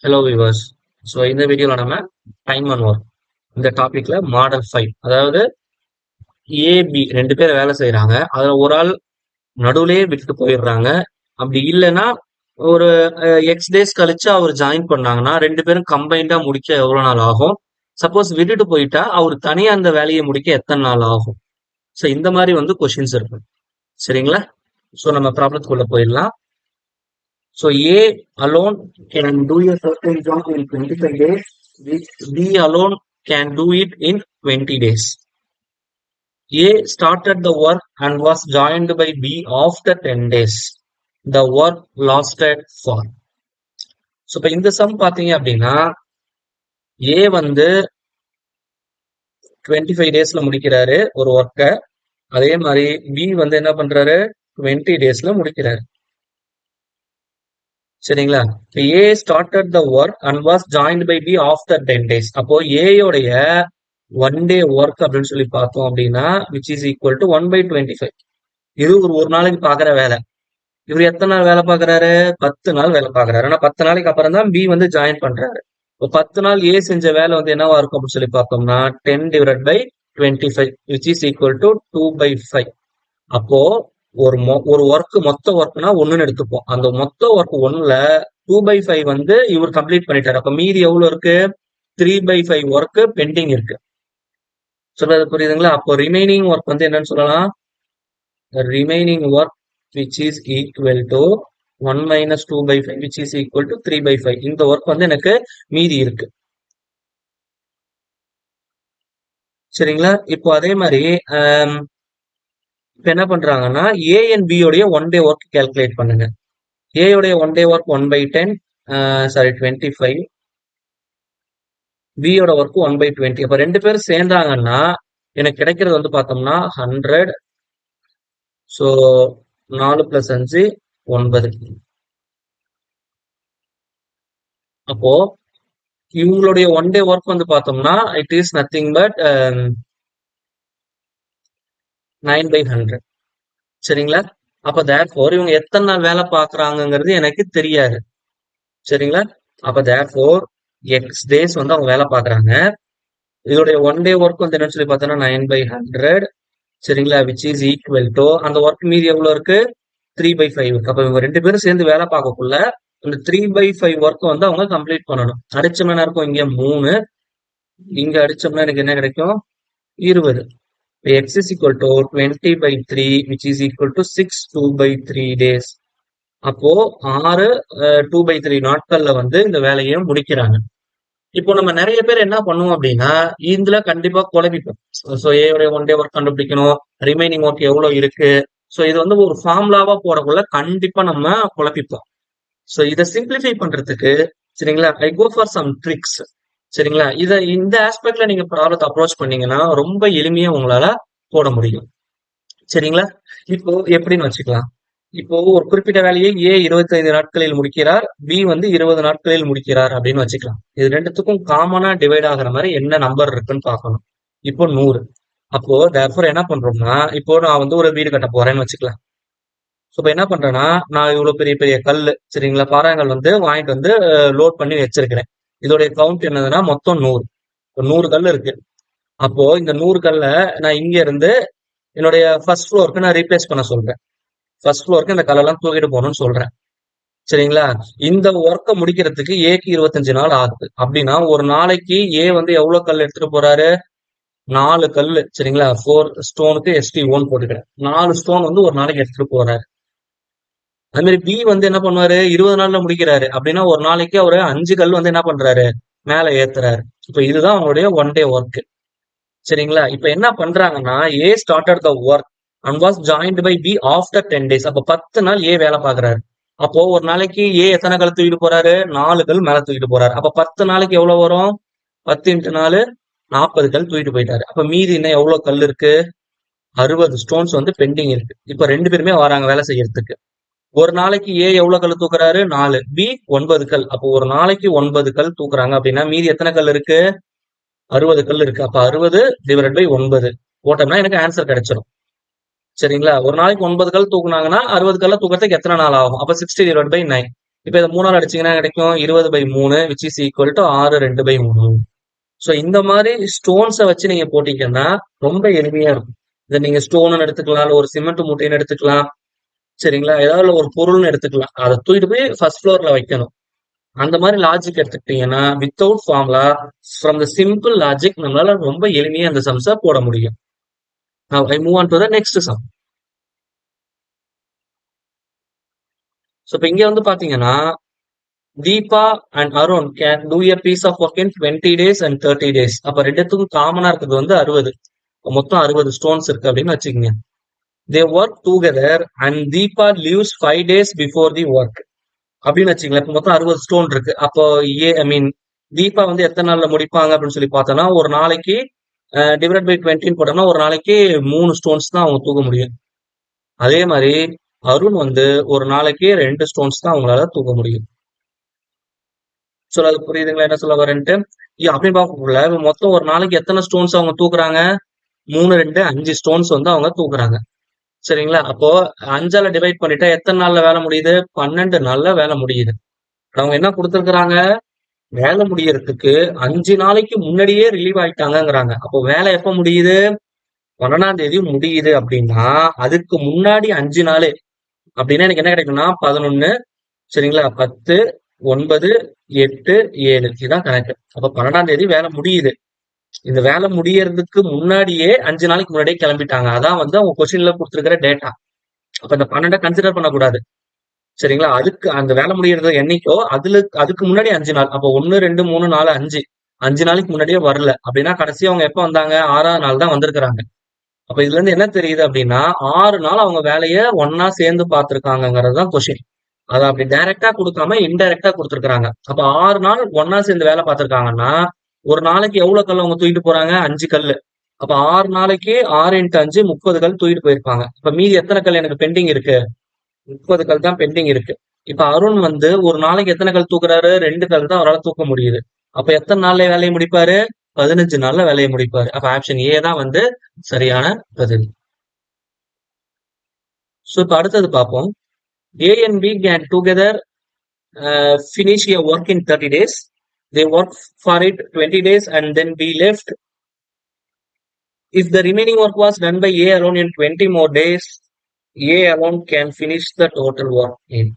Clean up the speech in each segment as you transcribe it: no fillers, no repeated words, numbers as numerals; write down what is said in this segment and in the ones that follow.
Hello viewers. So இந்த வீடியோவில் நம்ம டைம் அண்ட் ஒர்க் இந்த டாபிக்ல மாடல் 5, அதாவது ஏபி ரெண்டு பேர் வேலை செய்யறாங்க. அதுல ஒரு ஆள் நடுவுலயே விட்டுட்டு போயிடுறாங்க. அப்படி இல்லைன்னா ஒரு எக்ஸ் டேஸ் கழிச்சு அவர் ஜாயின் பண்ணாங்கன்னா ரெண்டு பேரும் கம்பைண்டா முடிக்க எவ்வளவு நாள் ஆகும்? சப்போஸ் விட்டுட்டு போயிட்டா அவர் தனியா அந்த வேலையை முடிக்க எத்தனை நாள் ஆகும்? ஸோ இந்த மாதிரி கொஸ்டின்ஸ் இருக்கு. சரிங்களா? ஸோ நம்ம ப்ராப்ளத்துக்குள்ள போயிடலாம். So A alone can do a certain job in 25 days, which B alone can do it in 20 days. A started the work and was joined by B after 10 days. The work lasted for. So இப்போ இந்த some பாத்தீங்க அப்படின்னா A 25 daysல முடிக்கிறாரு ஒரு ஒர்க்கை. அதே மாதிரி B என்ன பண்றாரு 20 daysல முடிக்கிறாரு. சரிங்களா? A started the work and was joined by B after 10 days. அப்போ ஏயோடைய 1 day ஒர்க் அப்படின்னு சொல்லி பார்த்தோம் அப்படின்னா விச் இஸ் ஈக்குவல் டு 1/25. இது ஒரு நாளைக்கு பாக்குற வேலை. இவர் எத்தனை நாள் வேலை பாக்குறாரு? 10 நாள் வேலை பாக்குறாரு. ஆனா 10 நாளைக்கு அப்புறம் தான் பி ஜாயின் பண்றாரு. இப்போ 10 நாள் ஏ செஞ்ச வேலை என்னவா இருக்கும் அப்படின்னு சொல்லி பார்த்தோம்னா 10/25 விச் இஸ் ஈக்குவல் டு 2/5. அப்போ ஒரு ஒர்க் மொத்த ஒர்க்னா ஒண்ணுன்னு எடுத்துப்போம். அந்த மொத்த ஒர்க் 1ல 2/5 இவர் கம்ப்ளீட் பண்ணிட்டாரு. அப்ப மீதி எவ்வளவு இருக்கு? 3/5 ஒர்க் பெண்டிங் இருக்கு. சொல்றது புரியுதுங்களா? அப்போ ரிமைனிங் ஒர்க் என்னன்னு சொல்லலாம்? Remaining work which is equal to 1 - 2/5 which is equal to 3/5. இந்த ஒர்க் எனக்கு மீதி இருக்கு. சரிங்களா? இப்போ அதே மாதிரி இப்ப என்ன பண்றாங்கன்னா ஏ அண்ட் பி உடைய 1 day ஒர்க் கால்குலேட் பண்ணுங்க. ஏ உடைய 1 day ஒர்க் 1/10, 25. பி யோட ஒர்க் 1/20. அப்ப ரெண்டு பேரும் சேர்ந்தாங்கன்னா எனக்கு கிடைக்கிறது பார்த்தோம்னா 100. ஸோ 4 + 5 9. அப்போ இவங்களுடைய 1 day ஒர்க் பார்த்தோம்னா இட் இஸ் நத்திங் பட் 9/100. சரிங்களா? அப்ப தேர்ஃபோர் இவங்க எத்தனை நாள் வேலை பாக்குறாங்கிறது எனக்கு தெரியாது. சரிங்களா? அப்ப தேர்ஃபோர் எக்ஸ் டேஸ் அவங்க வேலை பாக்குறாங்க. இதோடைய 1 day ஒர்க் என்னன்னு சொல்லி பார்த்தோம்னா 9/100. சரிங்களா? விச் இஸ் ஈக்குவல் டு அந்த ஒர்க் மீதி எவ்வளவு இருக்கு? 3/5 இருக்கு. அப்ப இவங்க ரெண்டு பேரும் சேர்ந்து வேலை பார்க்கக்குள்ள இந்த 3/5 ஒர்க் அவங்க கம்ப்ளீட் பண்ணணும். அடிச்சோம்னா என்ன இருக்கும்? இங்க 3, இங்க அடிச்சோம்னா எனக்கு என்ன கிடைக்கும்? 20. x is equal to 20/3 which is equal to 6 2/3 days. அப்போ 6 2/3 நாட்கள்ல இந்த வேலையை முடிக்கிறாங்க. இப்போ நம்ம நிறைய பேர் என்ன பண்ணுவோம் அப்படின்னா இதுல கண்டிப்பா குழப்பிப்போம். ஸோ ஏடைய 1 day ஒர்க் கண்டுபிடிக்கணும், ரிமைனிங் ஒர்க் எவ்வளவு இருக்கு. ஸோ இது ஒரு ஃபார்முலாவா போடக்குள்ள கண்டிப்பா நம்ம குழப்பிப்போம். ஸோ இதை சிம்பிளிஃபை பண்றதுக்கு சரிங்களா ஐ கோ ஃபார் சம் ட்ரிக்ஸ். சரிங்களா? இந்த ஆஸ்பெக்ட்ல நீங்க ப்ராப்ளத்தை அப்ரோச் பண்ணீங்கன்னா ரொம்ப எளிமையா உங்களால போட முடியும். சரிங்களா? இப்போ எப்படின்னு வச்சுக்கலாம். இப்போ ஒரு குறிப்பிட்ட வேலையை ஏ 25 நாட்களில் முடிக்கிறார், பி 20 நாட்களில் முடிக்கிறார் அப்படின்னு வச்சுக்கலாம். இது ரெண்டுத்துக்கும் காமனா டிவைட் ஆகிற மாதிரி என்ன நம்பர் இருக்குன்னு பார்க்கணும். இப்போ 100. அப்போ தேர்ஃபோர் என்ன பண்றோம்னா இப்போ நான் ஒரு வீடு கட்ட போறேன்னு வச்சுக்கலாம். ஸோ இப்போ என்ன பண்றேன்னா நான் இவ்வளவு பெரிய பெரிய கல் சரிங்களா பாறாங்கல் வாங்கிட்டு லோட் பண்ணி வச்சிருக்கிறேன். இதோடைய கவுண்ட் என்னதுன்னா மொத்தம் 100. 100 கல் இருக்கு. அப்போ இந்த 100 கல்ல நான் இங்க இருந்து என்னுடைய ஃபர்ஸ்ட் ஃப்ளோருக்கு நான் ரீப்ளேஸ் பண்ண சொல்றேன். ஃபர்ஸ்ட் ஃப்ளோருக்கு இந்த கல்லெல்லாம் தூக்கிட்டு போகணும்னு சொல்றேன். சரிங்களா? இந்த ஒர்க்கை முடிக்கிறதுக்கு ஏக்கு 25 நாள் ஆகுது. அப்படின்னா ஒரு நாளைக்கு ஏ எவ்வளவு கல் எடுத்துட்டு போறாரு? 4 கல். சரிங்களா? 4 ஸ்டோனுக்கு ST1 போட்டுக்கிறேன். 4 ஸ்டோன் ஒரு நாளைக்கு எடுத்துட்டு போறாரு. அது மாதிரி பி என்ன பண்ணுவாரு? 20 நாள்ல முடிக்கிறாரு. அப்படின்னா ஒரு நாளைக்கு அவரு 5 கல் என்ன பண்றாரு? மேல ஏத்துறாரு. இப்ப இதுதான் அவங்களுடைய 1 day ஒர்க். சரிங்களா? இப்ப என்ன பண்றாங்கன்னா A started the work and was joined by B after 10 days. அப்ப 10 நாள் ஏ வேலை பாக்குறாரு. அப்போ ஒரு நாளைக்கு ஏ எத்தனை கல் தூக்கிட்டு போறாரு? 4 கல் மேல தூக்கிட்டு போறாரு. அப்ப 10 நாளைக்கு எவ்வளவு வரும்? 10 × 4 40 கல் தூக்கிட்டு போயிட்டாரு. அப்ப மீதி இன்னும் எவ்வளவு கல் இருக்கு? 60 ஸ்டோன்ஸ் பெண்டிங் இருக்கு. இப்ப ரெண்டு பேருமே வராங்க வேலை செய்யறதுக்கு. ஒரு நாளைக்கு ஏ எவ்வளவு கல் தூக்குறாரு? 4. பி 9 கல். அப்போ ஒரு நாளைக்கு 9 கல் தூக்குறாங்க அப்படின்னா மீதி எத்தனை கல் இருக்கு? 60 கல் இருக்கு. அப்ப 60/9 போட்டோம்னா எனக்கு ஆன்சர் கிடைச்சிடும். சரிங்களா? ஒரு நாளைக்கு 9 கல் தூக்குனாங்கன்னா 60 கல்ல தூக்கறதுக்கு எத்தனை நாள் ஆகும்? அப்ப 60/9. இப்ப இதை 3ஆல் அடிச்சீங்கன்னா கிடைக்கும் 20/3 which is equal to 6/2/3. So இந்த மாதிரி ஸ்டோன்ஸை வச்சு நீங்க போட்டீங்கன்னா ரொம்ப எளிமையா இருக்கும். இதை நீங்க ஸ்டோன் எடுத்துக்கலாம், இல்ல ஒரு சிமெண்ட் மூட்டைன்னு எடுத்துக்கலாம். சரிங்களா? ஏதாவது ஒரு பொருள்னு எடுத்துக்கலாம். அதை தூக்கிட்டு போய் ஃபர்ஸ்ட் ஃப்ளோர்ல வைக்கணும். அந்த மாதிரி லாஜிக் எடுத்துக்கிட்டீங்கன்னா without formula from the simple logic நம்மளால ரொம்ப எளிமையா அந்த சம்ஸை போட முடியும். Now I move on to the next sum. So இப்போ இங்க வந்து பாத்தீங்கன்னா Deepa and Arun can do a piece of work in 20 days and 30 days. அப்ப ரெண்டுத்துக்கும் காமனா இருக்கிறது வந்து 60. மொத்தம் 60 ஸ்டோன்ஸ் இருக்கு அப்படின்னு வச்சுக்கோங்க. தே work together and Deepa leaves 5 days before the work அப்படின்னு வச்சுக்கலாம். இப்போ மொத்தம் 60 ஸ்டோன் இருக்கு. அப்போ ஐ மீன் தீபா வந்து எத்தனை நாள்ல முடிப்பாங்க அப்படின்னு சொல்லி பார்த்தோம்னா ஒரு நாளைக்கு டிவைட் பை 20 போட்டோம்னா ஒரு நாளைக்கு 3 ஸ்டோன்ஸ் தான் அவங்க தூக்க முடியும். அதே மாதிரி அருண் வந்து ஒரு நாளைக்கு 2 ஸ்டோன்ஸ் தான் அவங்களால தூக்க முடியும். சொல்ல அது புரியுதுங்களா என்ன சொல்ல வரேன்ட்டு? அப்படின்னு பார்க்கக்குள்ள மொத்தம் ஒரு நாளைக்கு எத்தனை ஸ்டோன்ஸ் அவங்க தூக்குறாங்க? 3 2 5 ஸ்டோன்ஸ் வந்து அவங்க தூக்குறாங்க. சரிங்களா? அப்போ 5ஆல டிவைட் பண்ணிட்டா எத்தனை நாள்ல வேலை முடியுது? 12 நாள்ல வேலை முடியுது. அவங்க என்ன கொடுத்துருக்காங்க? வேலை முடியறதுக்கு 5 நாளைக்கு முன்னாடியே ரிலீவ் ஆயிட்டாங்கங்கிறாங்க. அப்போ வேலை எப்ப முடியுது? 12ஆம் தேதி முடியுது அப்படின்னா அதுக்கு முன்னாடி 5 நாள் அப்படின்னா எனக்கு என்ன கிடைக்கும்னா 11 சரிங்களா 10 9 8 7 இதுதான் கணக்கு. அப்ப 12ஆம் தேதி வேலை முடியுது. இந்த வேலை முடியறதுக்கு முன்னாடியே 5 நாளைக்கு முன்னாடியே கிளம்பிட்டாங்க. அதான் வந்து அவங்க கொஸ்டின்ல கொடுத்துருக்கிற டேட்டா. அப்ப இந்த 12 கன்சிடர் பண்ணக்கூடாது. சரிங்களா? அதுக்கு அந்த வேலை முடியறது என்னைக்கோ அதுக்கு முன்னாடி 5 நாள். அப்போ 1 2 3 4 5 நாளைக்கு முன்னாடியே வரல அப்படின்னா கடைசி அவங்க எப்ப வந்தாங்க? 6ஆவது நாள் தான் வந்திருக்கிறாங்க. அப்ப இதுல இருந்து என்ன தெரியுது அப்படின்னா 6 நாள் அவங்க வேலையை ஒன்னா சேர்ந்து பார்த்திருக்காங்கிறது தான் கொஸ்டின். அதை அப்படி டைரக்டா கொடுக்காம இன்டைரக்டா கொடுத்துருக்காங்க. அப்ப 6 நாள் ஒன்னா சேர்ந்து வேலை பார்த்திருக்காங்கன்னா ஒரு நாளைக்கு எவ்வளவு கல் அவங்க தூக்கிட்டு போறாங்க? 5 கல். அப்ப 6 நாளைக்கு 6 × 5 30 கல் தூக்கிட்டு போயிருப்பாங்க. இப்ப மீதி எத்தனை கல் எனக்கு பெண்டிங் இருக்கு? 30 கல் தான் பெண்டிங் இருக்கு. இப்ப அருண் வந்து ஒரு நாளைக்கு எத்தனை கல் தூக்குறாரு? 2 கல் தான் அவரால் தூக்க முடியுது. அப்ப எத்தனை நாள்ல வேலையை முடிப்பாரு? 15 நாள்ல வேலையை முடிப்பாரு. அப்ப ஆப்ஷன் ஏ தான் வந்து சரியான பதில். சோ இப்ப அடுத்தது பார்ப்போம். A and B can together finish a work in 30 days. They work for it 20 days and then be left. If the remaining work was done by A alone in 20 more days, A alone can finish the total work in.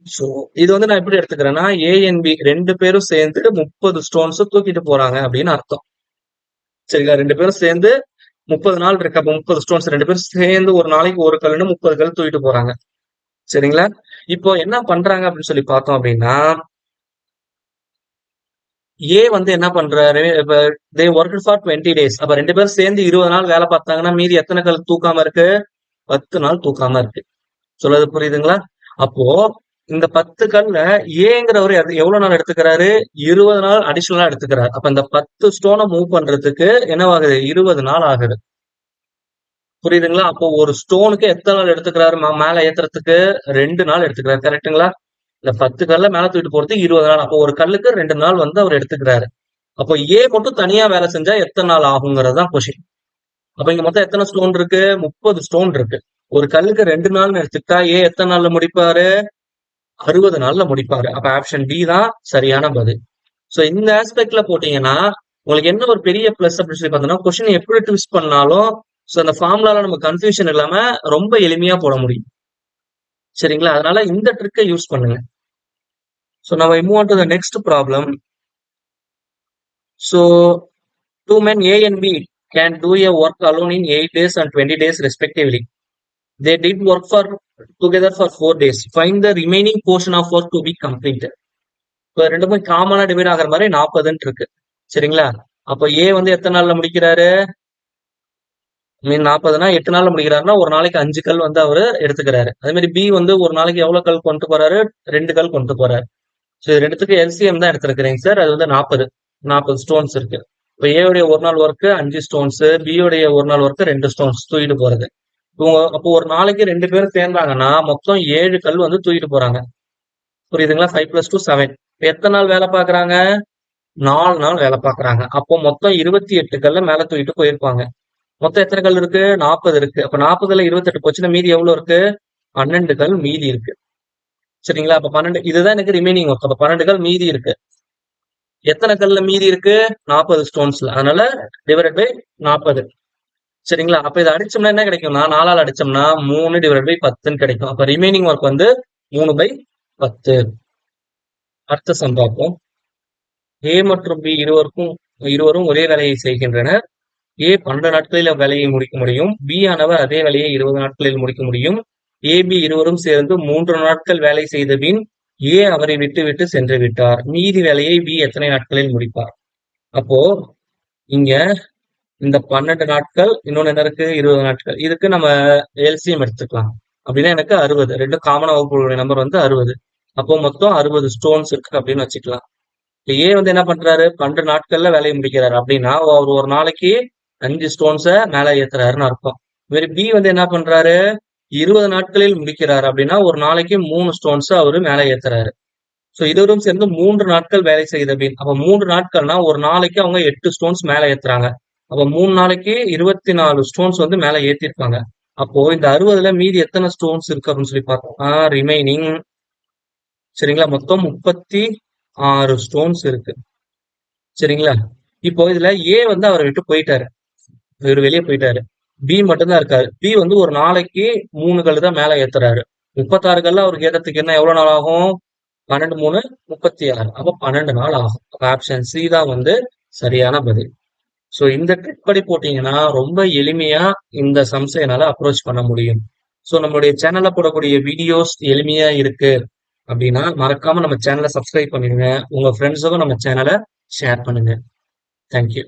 So இது வந்து நான் எப்படி எடுத்துக்கிறேன்னா ANB 2 பேரும் சேர்ந்து 30 stones தூக்கிட்டு போறாங்க அப்படின்னு அர்த்தம். சரிங்களா? 2 பேரும் சேர்ந்து 30 நாள் இருக்கு. அப்ப 30 ஸ்டோன்ஸ் 2 பேரும் சேர்ந்து ஒரு நாளைக்கு ஒரு கல்லுன்னு 30 கல் தூக்கிட்டு போறாங்க. சரிங்களா? இப்போ என்ன பண்றாங்க அப்படின்னு சொல்லி பார்த்தோம் அப்படின்னா ஏ வந்து என்ன பண்றாரு? இப்ப தே ஒர்க் ஃபார் 20 days. அப்ப 2 பேரும் சேர்ந்து 20 நாள் வேலை பார்த்தாங்கன்னா மீதி எத்தனை கல் தூக்காம இருக்கு? 10 நாள் தூக்காம இருக்கு. சொல்றது புரியுதுங்களா? அப்போ இந்த 10 கல்ல ஏங்கிறவரு எவ்வளவு நாள் எடுத்துக்கிறாரு? 20 நாள் அடிஷனலா எடுத்துக்கிறாரு. அப்ப இந்த 10 ஸ்டோனை மூவ் பண்றதுக்கு என்னவாகுது? 20 நாள் ஆகுது. புரியுதுங்களா? அப்போ ஒரு ஸ்டோனுக்கு எத்தனை நாள் எடுத்துக்கிறாரு மேல ஏத்துறதுக்கு? 2 நாள் எடுத்துக்கிறாரு. கரெக்டுங்களா? இந்த 10 கல்ல மேல தூக்கிட்டு போறதுக்கு 20 நாள். அப்போ ஒரு கல்லுக்கு 2 நாள் வந்து அவர் எடுத்துக்கிறாரு. அப்போ ஏ மட்டும் தனியா வேலை செஞ்சா எத்தனை நாள் ஆகுங்கிறது தான் கொஸ்டின். அப்ப இங்க மொத்தம் எத்தனை ஸ்டோன் இருக்கு? 30 ஸ்டோன் இருக்கு. ஒரு கல்லுக்கு 2 நாள்னு எடுத்துக்கிட்டா ஏ எத்தனை நாள்ல முடிப்பாரு? 60 நாள்ல முடிப்பாரு. அப்ப ஆப்ஷன் டி தான் சரியான பதில். சோ இந்த ஆஸ்பெக்ட்ல போட்டீங்கன்னா உங்களுக்கு என்ன ஒரு பெரிய பிளஸ் அப்படின்னு சொல்லி பார்த்தோம்னா கொஸ்டின் எப்படி ட்விஸ்ட் பண்ணாலும் சோ அந்த ஃபார்முலால நம்ம கன்ஃபியூஷன் இல்லாம ரொம்ப எளிமையா போட முடியும். சரிங்களா? அதனால இந்த ட்ரிக்கை யூஸ் பண்ணுங்க. So now I move on to the next problem. So two men A and B can do a work alone in 8 days and 20 days respectively. They did work together for 4 days. Find the remaining portion of work to be completed. இப்போ ரெண்டுமே காமனா divide ஆகிற மாதிரி 40 இருக்கு. சரிங்களா? அப்போ ஏ வந்து எத்தனை நாள்ல முடிக்கிறாரு? மீன் 40னா 8 நாள்ல முடிக்கிறாருன்னா ஒரு நாளைக்கு 5 கல் வந்து அவரு எடுத்துக்கிறாரு. அதே மாதிரி பி வந்து ஒரு நாளைக்கு எவ்வளவு கல் கொண்டு போறாரு? 2 கல் கொண்டு போறாரு. ஸோ இது ரெண்டுத்துக்கு எல்சிஎம் தான் எடுத்திருக்கிறீங்க சார். அது வந்து 40 ஸ்டோன்ஸ் இருக்கு. இப்போ ஏவுடைய ஒரு நாள் ஒர்க்கு 5 ஸ்டோன்ஸ், பியோடைய ஒரு நாள் ஒர்க்கு 2 ஸ்டோன்ஸ் தூக்கிட்டு போறது. அப்போ ஒரு நாளைக்கு 2 பேரும் சேர்ந்தாங்கன்னா மொத்தம் 7 கல் வந்து தூக்கிட்டு போறாங்க. புரியுதுங்களா? 5 + 2 7. எத்தனை நாள் வேலை பாக்குறாங்க? 4 நாள் வேலை பாக்குறாங்க. அப்போ மொத்தம் 28 கல்ல மேல தூக்கிட்டு போயிருப்பாங்க. மொத்தம் எத்தனை கல் இருக்கு? 40 இருக்கு. அப்ப 40ல 28 போச்சுன்னா மீதி எவ்வளவு இருக்கு? 12 கல் மீதி இருக்கு. சரிங்களா? அப்ப 12 இதுதான் எனக்கு ரிமைனிங் ஒர்க். அப்ப 12 கல் மீதி இருக்கு. எத்தனை கல்ல மீதி இருக்கு? 40 ஸ்டோன்ஸ்ல. அதனால டிவைடட் பை 40. சரிங்களா? அப்ப இதை அடிச்சோம்னா என்ன கிடைக்கும்னா 4ஆல் அடிச்சோம்னா 3 டிவைட் பை 10 கிடைக்கும். அப்ப ரிமைனிங் ஒர்க் வந்து 3/10. அடுத்த சம் பார்ப்போம். ஏ மற்றும் பி இருவரும் ஒரே வேலையை செய்கின்றனர். ஏ 12 நாட்களில் வேலையை முடிக்க முடியும். பி ஆனவர் அதே வேலையை 20 நாட்களில் முடிக்க முடியும். ஏபி இருவரும் சேர்ந்து 3 நாட்கள் வேலை செய்த பின் ஏ அவரை விட்டு சென்று விட்டார். மீதி வேலையை பி எத்தனை நாட்களில் முடிப்பார்? அப்போ இங்க இந்த 12 நாட்கள், இன்னொன்னு என்ன இருக்கு? 20 நாட்கள். இதுக்கு நம்ம எல்சிஎம் எடுத்துக்கலாம். அப்படின்னா எனக்கு 60. ரெண்டு காமனா வகுப்புடைய நம்பர் வந்து 60. அப்போ மொத்தம் 60 ஸ்டோன்ஸ் இருக்கு அப்படின்னு வச்சுக்கலாம். ஏ வந்து என்ன பண்றாரு? 12 நாட்கள்ல வேலையை முடிக்கிறாரு அப்படின்னா அவர் ஒரு நாளைக்கு 5 ஸ்டோன்ஸை மேல ஏத்துறாருன்னு அர்த்தம். வேற பி வந்து என்ன பண்றாரு? 20 நாட்களில் முடிக்கிறாரு அப்படின்னா ஒரு நாளைக்கு 3 ஸ்டோன்ஸ் அவரு மேல ஏத்துறாரு. சோ இருவரும் சேர்ந்து 3 நாட்கள் வேலை செய்த பின், அப்ப 3 நாட்கள்னா ஒரு நாளைக்கு அவங்க 8 ஸ்டோன்ஸ் மேல ஏத்துறாங்க. அப்ப 3 நாளைக்கு 24 ஸ்டோன்ஸ் வந்து மேல ஏத்திருப்பாங்க. அப்போ இந்த 60ல மீதி எத்தனை ஸ்டோன்ஸ் இருக்கு அப்படின்னு சொல்லி பார்த்தோம். ரிமைனிங், சரிங்களா, மொத்தம் 36 ஸ்டோன்ஸ் இருக்கு. சரிங்களா? இப்போ இதுல ஏ வந்து அவரை விட்டு போயிட்டாரு, இவர் வெளியே போயிட்டாரு. பி மட்டும்தான் இருக்காரு. பி வந்து ஒரு நாளைக்கு 3 கல்லு தான் மேல ஏத்துறாரு. 36 கல்ல அவருக்கு ஏறதுக்கு என்ன எவ்வளவு நாள் ஆகும்? 12 3 36. அப்ப 12 நாள் ஆகும். ஆப்ஷன் சி தான் வந்து சரியான பதில். சோ இந்த ட்ரிக் படி போட்டீங்கன்னா ரொம்ப எளிமையா இந்த சம்ஸை என்னால அப்ரோச் பண்ண முடியும். சோ நம்மளுடைய சேனல்ல போடக்கூடிய வீடியோஸ் எளிமையா இருக்கு அப்படின்னா மறக்காம நம்ம சேனலை சப்ஸ்கிரைப் பண்ணிடுங்க. உங்க ஃப்ரெண்ட்ஸுக்கும் நம்ம சேனலை ஷேர் பண்ணுங்க. தேங்க்யூ.